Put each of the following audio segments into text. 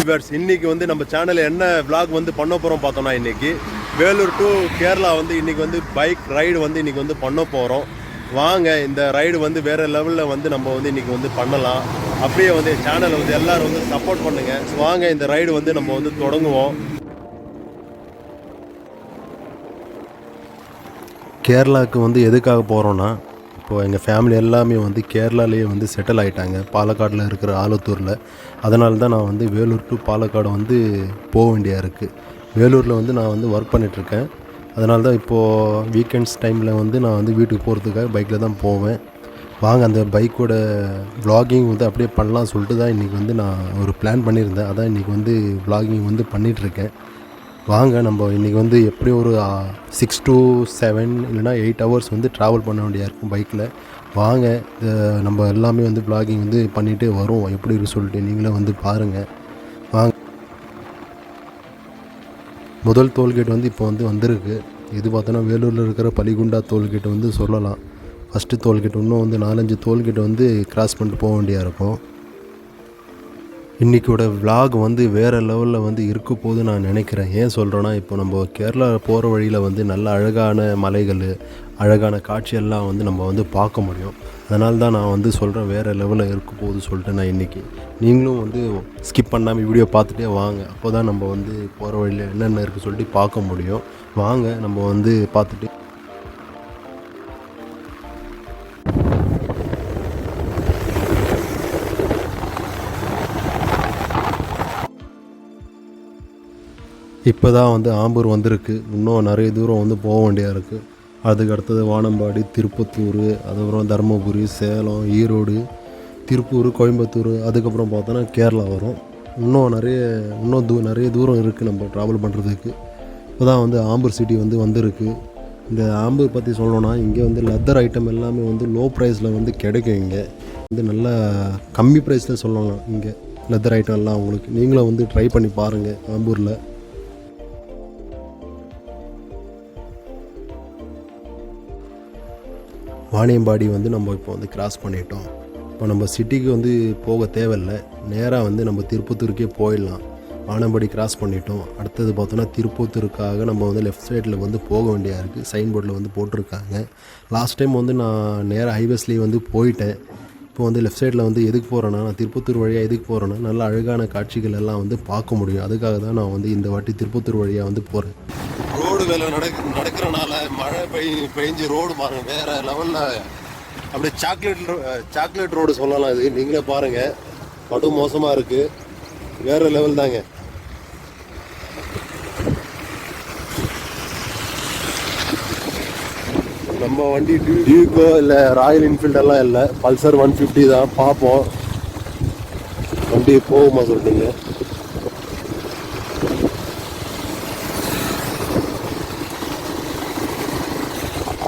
Viewers, இன்றைக்கி வந்து நம்ம சேனலில் என்ன விளாக் வந்து பண்ண போகிறோம் பார்த்தோன்னா, இன்றைக்கி வேலூர் டு கேரளா வந்து இன்றைக்கி வந்து பைக் ரைடு வந்து இன்றைக்கி வந்து பண்ண போகிறோம். வாங்க, இந்த ரைடு வந்து வேறு லெவலில் வந்து நம்ம வந்து இன்றைக்கி வந்து பண்ணலாம். அப்படியே வந்து சேனலை வந்து எல்லோரும் வந்து சப்போர்ட் பண்ணுங்கள். வாங்க, இந்த ரைடு வந்து நம்ம வந்து தொடங்குவோம். கேரளாவுக்கு வந்து எதுக்காக போகிறோன்னா, இப்போது எங்கள் ஃபேமிலி எல்லாமே வந்து கேரளாலேயே வந்து செட்டில் ஆகிட்டாங்க, பாலக்காடில் இருக்கிற ஆலத்தூரில். அதனால தான் நான் வந்து வேலூர் டு பாலக்காடு வந்து போக வேண்டியா இருக்குது. வேலூரில் வந்து நான் வந்து ஒர்க் பண்ணிகிட்ருக்கேன். அதனால தான் இப்போது வீக்கெண்ட்ஸ் டைமில் வந்து நான் வந்து வீட்டுக்கு போகிறதுக்காக பைக்கில் தான் போவேன். வாங்க, அந்த பைக்கோட விளாகிங் வந்து அப்படியே பண்ணலாம் சொல்லிட்டு தான் இன்றைக்கி வந்து நான் ஒரு பிளான் பண்ணியிருந்தேன். அதான் இன்றைக்கி வந்து விளாகிங் வந்து பண்ணிகிட்ருக்கேன். வாங்க, நம்ம இன்றைக்கி வந்து எப்படி ஒரு 6 to 7 இல்லைனா 8 hours வந்து ட்ராவல் பண்ண வேண்டியா இருக்கும் பைக்கில். வாங்க, நம்ம எல்லாமே வந்து விளாகிங் வந்து பண்ணிகிட்டே வரும். எப்படி இருக்கு சொல்லிட்டு நீங்களே வந்து பாருங்கள். வாங்க, முதல் டோல்கேட் வந்து இப்போ வந்து வந்திருக்கு. இது பார்த்தோன்னா வேலூரில் இருக்கிற பலிகுண்டா டோல்கேட் வந்து சொல்லலாம். ஃபஸ்ட்டு டோல்கேட் இன்னும் வந்து 4-5 டோல்கேட் வந்து கிராஸ் பண்ணிட்டு போக வேண்டியா இருக்கும். இன்றைக்கோட விளாக் வந்து வேறு லெவலில் வந்து இருக்க போது நான் நினைக்கிறேன். ஏன் சொல்கிறேன்னா, இப்போ நம்ம கேரளா போகிற வழியில் வந்து நல்ல அழகான மலைகள், அழகான காட்சியெல்லாம் வந்து நம்ம வந்து பார்க்க முடியும். அதனால தான் நான் வந்து சொல்கிறேன், வேறு லெவலில் இருக்க போகுது சொல்லிட்டு. நான் இன்றைக்கி நீங்களும் வந்து ஸ்கிப் பண்ணாமல் வீடியோ பார்த்துட்டே வாங்க. அப்போ தான் நம்ம வந்து போகிற வழியில் என்னென்ன இருக்குது சொல்லிட்டு பார்க்க முடியும். வாங்க, நம்ம வந்து பார்த்துட்டு இப்போ தான் வந்து ஆம்பூர் வந்திருக்கு. இன்னும் நிறைய தூரம் வந்து போக வேண்டியா இருக்குது. அதுக்கு அடுத்தது வானம்பாடி, திருப்பத்தூர், அதுக்கப்புறம் தருமபுரி, சேலம், ஈரோடு, திருப்பூர், கோயம்புத்தூர், அதுக்கப்புறம் பார்த்தோன்னா கேரளா வரும். இன்னும் நிறைய தூரம் இருக்குது நம்ம ட்ராவல் பண்ணுறதுக்கு. இப்போ தான் வந்து ஆம்பூர் சிட்டி வந்து வந்திருக்கு. இந்த ஆம்பூர் பற்றி சொல்லணுன்னா, இங்கே வந்து லெதர் ஐட்டம் எல்லாமே வந்து லோ ப்ரைஸில் வந்து கிடைக்கும். இங்கே வந்து நல்லா கம்மி ப்ரைஸில் சொல்லலாம். இங்கே லெதர் ஐட்டம் எல்லாம் உங்களுக்கு நீங்களும் வந்து ட்ரை பண்ணி பாருங்கள் ஆம்பூரில். வாணியம்பாடி வந்து நம்ம இப்போ வந்து கிராஸ் பண்ணிட்டோம். இப்போ நம்ம சிட்டிக்கு வந்து போக தேவையில்லை, நேராக வந்து நம்ம திருப்பத்தூருக்கே போயிடலாம். வாணியம்பாடி கிராஸ் பண்ணிட்டோம். அடுத்தது பார்த்தோன்னா திருப்பத்தூருக்காக நம்ம வந்து லெஃப்ட் சைடில் வந்து போக வேண்டியா இருக்குது. சைன் போர்டில் வந்து போட்டிருக்காங்க. லாஸ்ட் டைம் வந்து நான் நேராக ஹைவேஸ்லேயே வந்து போயிட்டேன். இப்போ வந்து லெஃப்ட் சைடில் வந்து எதுக்கு போகிறேன்னா, நான் திருப்பத்தூர் வழியாக எதுக்கு போகிறேன்னா, நல்ல அழகான காட்சிகள் எல்லாம் வந்து பார்க்க முடியும். அதுக்காக தான் நான் வந்து இந்த வாட்டி திருப்பத்தூர் வழியாக வந்து போகிறேன். ரோடு வேலை நடக்கிறனால மழை பெஞ்சு ரோடு பாருங்கள் வேறு லெவலில் அப்படியே சாக்லேட் ரோடு சொல்லலாம். இது நீங்களே பாருங்கள், படும் மோசமாக இருக்குது. வேறு லெவல் தாங்க. நம்ம வண்டி டியூக்கோ இல்லை ராயல் என்ஃபீல்டெல்லாம் இல்லை, பல்சர் 150 தான். பார்ப்போம் வண்டி போகுமா சொல்லிட்டீங்க.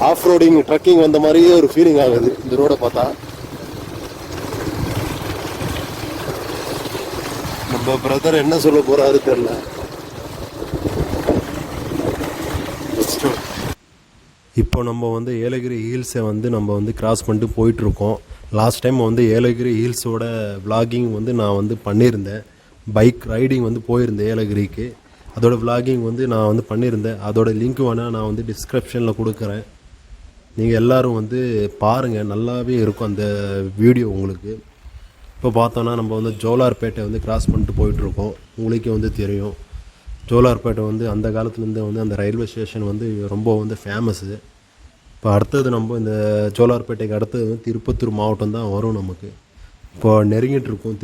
ஆஃப் ரோடிங் ட்ரக்கிங் வந்த மாதிரியே ஒரு ஃபீலிங் ஆகுது இந்த ரோடை பார்த்தா. நம்ம பிரதர் என்ன சொல்ல போறாரு தெரியல. இப்போ நம்ம வந்து ஏலகிரி ஹில்ஸை வந்து நம்ம வந்து கிராஸ் பண்ணிட்டு போயிட்டுருக்கோம். லாஸ்ட் டைம் வந்து ஏலகிரி ஹில்ஸோட விளாகிங் வந்து நான் வந்து பண்ணியிருந்தேன். பைக் ரைடிங் வந்து போயிருந்தேன் ஏலகிரிக்கு. அதோட விளாகிங் வந்து நான் வந்து பண்ணியிருந்தேன். அதோட லிங்க் வேணால் நான் வந்து டிஸ்கிரிப்ஷனில் கொடுக்குறேன். நீங்கள் எல்லோரும் வந்து பாருங்கள், நல்லாவே இருக்கும் அந்த வீடியோ உங்களுக்கு. இப்போ பார்த்தோன்னா நம்ம வந்து ஜோலார்பேட்டை வந்து கிராஸ் பண்ணிட்டு போயிட்டுருக்கோம். உங்களுக்கே வந்து தெரியும், ஜோலார்பேட்டை வந்து அந்த காலத்துலேருந்து வந்து அந்த ரயில்வே ஸ்டேஷன் வந்து ரொம்ப வந்து ஃபேமஸ்ஸு. இப்போ அடுத்தது நம்ம இந்த ஜோலார்பேட்டைக்கு அடுத்தது வந்து திருப்பத்தூர் மாவட்டம் தான் வரும் நமக்கு. இப்போ நெருங்கிட்டு இருக்கோம்.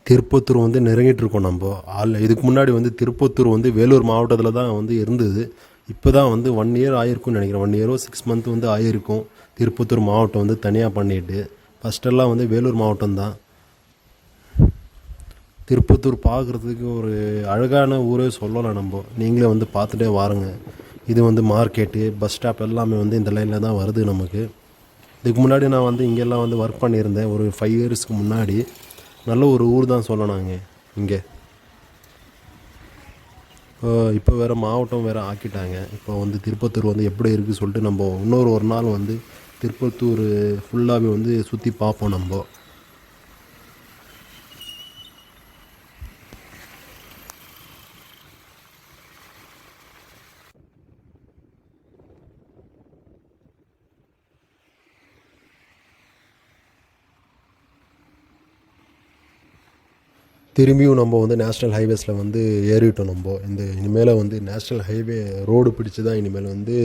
திருப்பத்தூர் வந்து நெருங்கிட்டுருக்கோம் நம்ம. இதுக்கு முன்னாடி வந்து திருப்பத்தூர் வந்து வேலூர் மாவட்டத்தில் தான் வந்து இருந்தது. இப்போ தான் வந்து 1 year ஆகிருக்கும்னு நினைக்கிறேன். 1 year 6 month வந்து ஆகிருக்கும் திருப்பத்தூர் மாவட்டம் வந்து தனியாக பண்ணிட்டு. ஃபஸ்ட்டெல்லாம் வந்து வேலூர் மாவட்டம் தான். திருப்பத்தூர் பார்க்குறதுக்கு ஒரு அழகான ஊரே சொல்லலாம் நம்ம. நீங்களே வந்து பார்த்துட்டே வாருங்க. இது வந்து மார்க்கெட்டு, பஸ் ஸ்டாப் எல்லாமே வந்து இந்த லைனில் தான் வருது நமக்கு. இதுக்கு முன்னாடி நான் வந்து இங்கெல்லாம் வந்து ஒர்க் பண்ணியிருந்தேன் ஒரு 5 yearsக்கு முன்னாடி. நல்ல ஒரு ஊர் தான் சொல்லலாங்க இங்கே. இப்போ வேறு மாவட்டம் வேறு ஆக்கிட்டாங்க. இப்போ வந்து திருப்பத்தூர் வந்து எப்படி இருக்குது சொல்லிட்டு நம்ம ஒரு நாள் வந்து திருப்பத்தூர் ஃபுல்லாகவே வந்து சுற்றி பார்ப்போம் நம்ம. திரும்பியும் நம்ம வந்து நேஷ்னல் ஹைவேஸில் வந்து ஏறிட்டோம். நம்ம இனிமேல் வந்து நேஷ்னல் ஹைவே ரோடு பிடிச்சி தான் இனிமேல் வந்து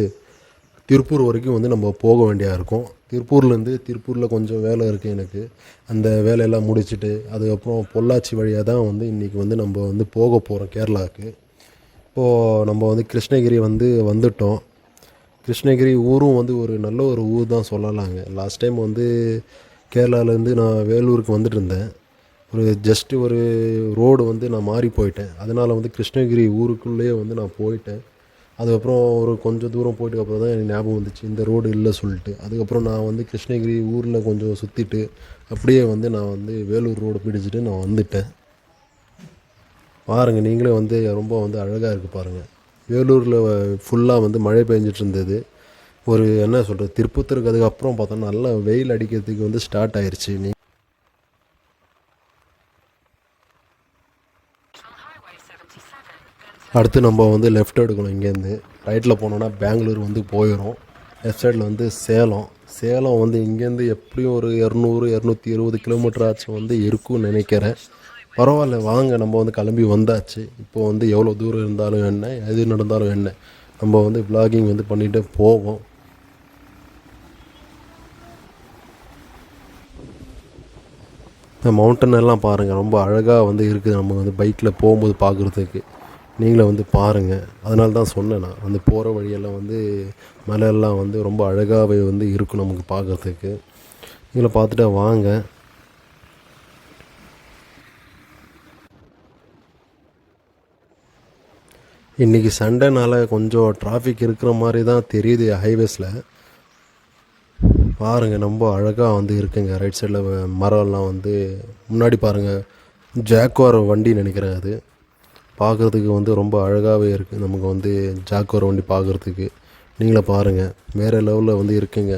திருப்பூர் வரைக்கும் வந்து நம்ம போக வேண்டியதாக இருக்கும். திருப்பூரில் கொஞ்சம் வேலை இருக்குது எனக்கு. அந்த வேலையெல்லாம் முடிச்சுட்டு அதுக்கப்புறம் பொள்ளாச்சி வழியாக தான் வந்து இன்றைக்கி வந்து நம்ம வந்து போக போகிறோம் கேரளாவுக்கு. இப்போது நம்ம வந்து கிருஷ்ணகிரி வந்து வந்துவிட்டோம். கிருஷ்ணகிரி ஊரும் வந்து ஒரு நல்ல ஒரு ஊர் தான் சொல்லலாங்க. லாஸ்ட் டைம் வந்து கேரளாவிலேருந்து நான் வேலூருக்கு வந்துட்டு இருந்தேன். ஜஸ்ட்டு ஒரு ரோடு வந்து நான் மாறி போயிட்டேன். அதனால் வந்து கிருஷ்ணகிரி ஊருக்குள்ளேயே வந்து நான் போயிட்டேன். அதுக்கப்புறம் ஒரு கொஞ்சம் தூரம் போயிட்டு அப்புறம் தான் எனக்கு ஞாபகம் வந்துச்சு இந்த ரோடு இல்லை சொல்லிட்டு. அதுக்கப்புறம் நான் வந்து கிருஷ்ணகிரி ஊரில் கொஞ்சம் சுற்றிட்டு அப்படியே வந்து நான் வந்து வேலூர் ரோடு பிடிச்சிட்டு நான் வந்துட்டேன். பாருங்கள், நீங்களே வந்து ரொம்ப வந்து அழகாக இருக்குது பாருங்கள். வேலூரில் ஃபுல்லாக வந்து மழை பெஞ்சிட்டு இருந்தது. என்ன சொல்கிறது, திருப்பத்தூருக்கு அதுக்கப்புறம் பார்த்தோன்னா நல்லா வெயில் அடிக்கிறதுக்கு வந்து ஸ்டார்ட் ஆயிடுச்சு. அடுத்து நம்ம வந்து லெஃப்ட் எடுக்கணும். இங்கேருந்து ரைட்டில் போனோன்னா பெங்களூர் வந்து போயிடும். லெஃப்ட் சைடில் வந்து சேலம் வந்து இங்கேருந்து எப்படியும் ஒரு 200-220 கிலோமீட்டர் ஆச்சும் வந்து இருக்கும்னு நினைக்கிறேன். பரவாயில்ல, வாங்க நம்ம வந்து கிளம்பி வந்தாச்சு. இப்போது வந்து எவ்வளோ தூரம் இருந்தாலும் என்ன, எது நடந்தாலும் என்ன, நம்ம வந்து விலாகிங் வந்து பண்ணிகிட்டே போவோம். இந்த மவுண்டன் எல்லாம் பாருங்கள், ரொம்ப அழகாக வந்து இருக்குது. நம்ம வந்து பைக்கில் போகும்போது பார்க்குறதுக்கு நீங்களே வந்து பாருங்கள். அதனால தான் சொன்னேன், நான் வந்து போகிற வழியெல்லாம் வந்து மலையெல்லாம் வந்து ரொம்ப அழகாகவே வந்து இருக்கும் நமக்கு பார்க்குறதுக்கு. நீங்களே பார்த்துட்டா வாங்க. இன்றைக்கி சண்டேனால கொஞ்சம் டிராஃபிக் இருக்கிற மாதிரி தான் தெரியுது ஹைவேஸில். பாருங்கள், ரொம்ப அழகாக வந்து இருக்குங்க. ரைட் சைடில் மரம்லாம் வந்து முன்னாடி பாருங்கள், ஜாக்குவார் வண்டி நினைக்கிறேன். அது பார்க்குறதுக்கு வந்து ரொம்ப அழகாகவே இருக்குது. நமக்கு வந்து ஜாக்குவார் வண்டி பார்க்குறதுக்கு நீங்களே பாருங்கள், வேறு லெவலில் வந்து இருக்குங்க.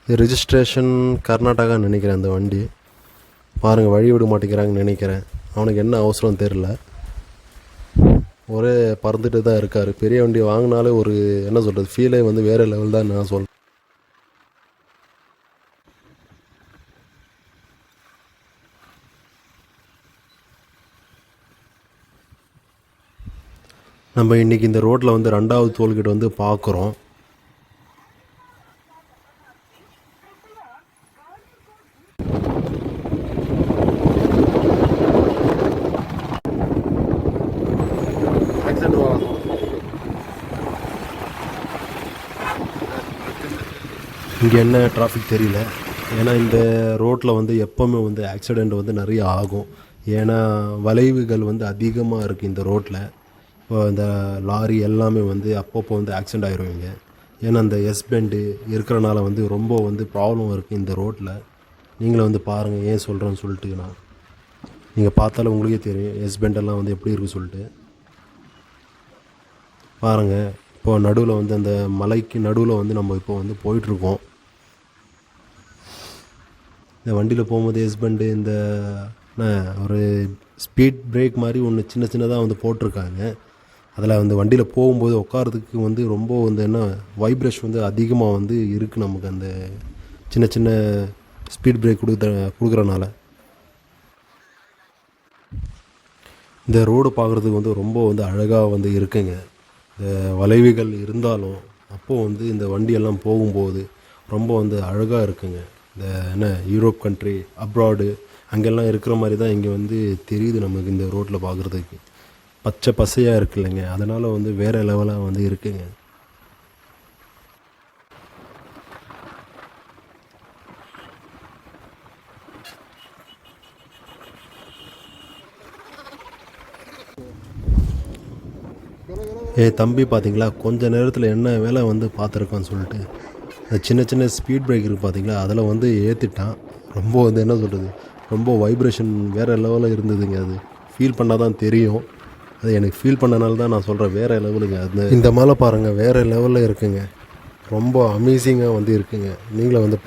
இது ரிஜிஸ்ட்ரேஷன் கர்நாடகான்னு நினைக்கிறேன். அந்த வண்டி பாருங்கள், வழி விட மாட்டேங்கிறாங்கன்னு நினைக்கிறேன். அவனுக்கு என்ன அவசரம் தெரில, ஒரே பறந்துட்டு தான் இருக்கார். பெரிய வண்டி வாங்கினாலே ஒரு என்ன சொல்கிறது, ஃபீலே வந்து வேறு லெவல் தான் நான் சொல்கிறேன். நம்ம இன்றைக்கி இந்த ரோட்டில் வந்து 2வது டோல்கேட் வந்து பார்க்குறோம். இங்கே என்ன டிராஃபிக் தெரியல. ஏன்னா இந்த ரோட்டில் வந்து எப்போவுமே வந்து ஆக்சிடெண்ட் வந்து நிறைய ஆகும். ஏன்னா வளைவுகள் வந்து அதிகமாக இருக்குது இந்த ரோட்டில். இப்போ இந்த லாரி எல்லாமே வந்து அப்பப்போ வந்து ஆக்சிடெண்ட் ஆகிருவீங்க. ஏன்னா இந்த பெண்டு இருக்கிறனால வந்து ரொம்ப வந்து ப்ராப்ளம் இருக்குது இந்த ரோட்டில். நீங்களே வந்து பாருங்கள், ஏன் சொல்கிறேன்னு சொல்லிட்டு. நீங்கள் பார்த்தாலும் உங்களுக்கே தெரியும் பெண்டெல்லாம் வந்து எப்படி இருக்குது சொல்லிட்டு. பாருங்கள், இப்போது நடுவில் வந்து அந்த மலைக்கு நடுவில் வந்து நம்ம இப்போ வந்து போயிட்டுருக்கோம். இந்த வண்டியில் போகும்போது பெண்டு இந்த ஒரு ஸ்பீட் பிரேக் மாதிரி ஒன்று சின்னதாக வந்து போட்டிருக்காங்க. அதில் வந்து வண்டியில் போகும்போது உட்காரத்துக்கு வந்து ரொம்ப வந்து வைப்ரேஷன் வந்து அதிகமாக வந்து இருக்குது நமக்கு, அந்த சின்ன ஸ்பீட் பிரேக் கொடுக்குறனால. இந்த ரோடு பார்க்குறதுக்கு வந்து ரொம்ப வந்து அழகாக வந்து இருக்குங்க. இந்த வளைவுகள் இருந்தாலும் அப்போது வந்து இந்த வண்டியெல்லாம் போகும்போது ரொம்ப வந்து அழகாக இருக்குங்க. இந்த யூரோப் கண்ட்ரி, அப்ராடு அங்கெல்லாம் இருக்கிற மாதிரி தான் இங்கே வந்து தெரியுது நமக்கு இந்த ரோட்டில் பார்க்குறதுக்கு. பச்சை பசையாக இருக்கு இல்லைங்க, அதனால் வந்து வேறு லெவலாக வந்து இருக்குங்க. தம்பி பார்த்தீங்களா, கொஞ்ச நேரத்தில் என்ன வேலை வந்து பார்த்துருக்கான்னு சொல்லிட்டு சின்ன ஸ்பீட் பிரேக் இருக்குது பார்த்தீங்களா, அதில் வந்து ஏற்றிட்டான். ரொம்ப வந்து ரொம்ப வைப்ரேஷன் வேறு லெவலில் இருந்ததுங்க. அது ஃபீல் பண்ணால் தான் தெரியும். அது எனக்கு ஃபீல் பண்ணனால தான் நான் சொல்கிறேன், வேறு லெவலுங்க. அது இந்த மலை பாருங்கள், வேறு லெவலில் இருக்குங்க. ரொம்ப அமேசிங்காக வந்து இருக்குங்க. நீங்களும் வந்து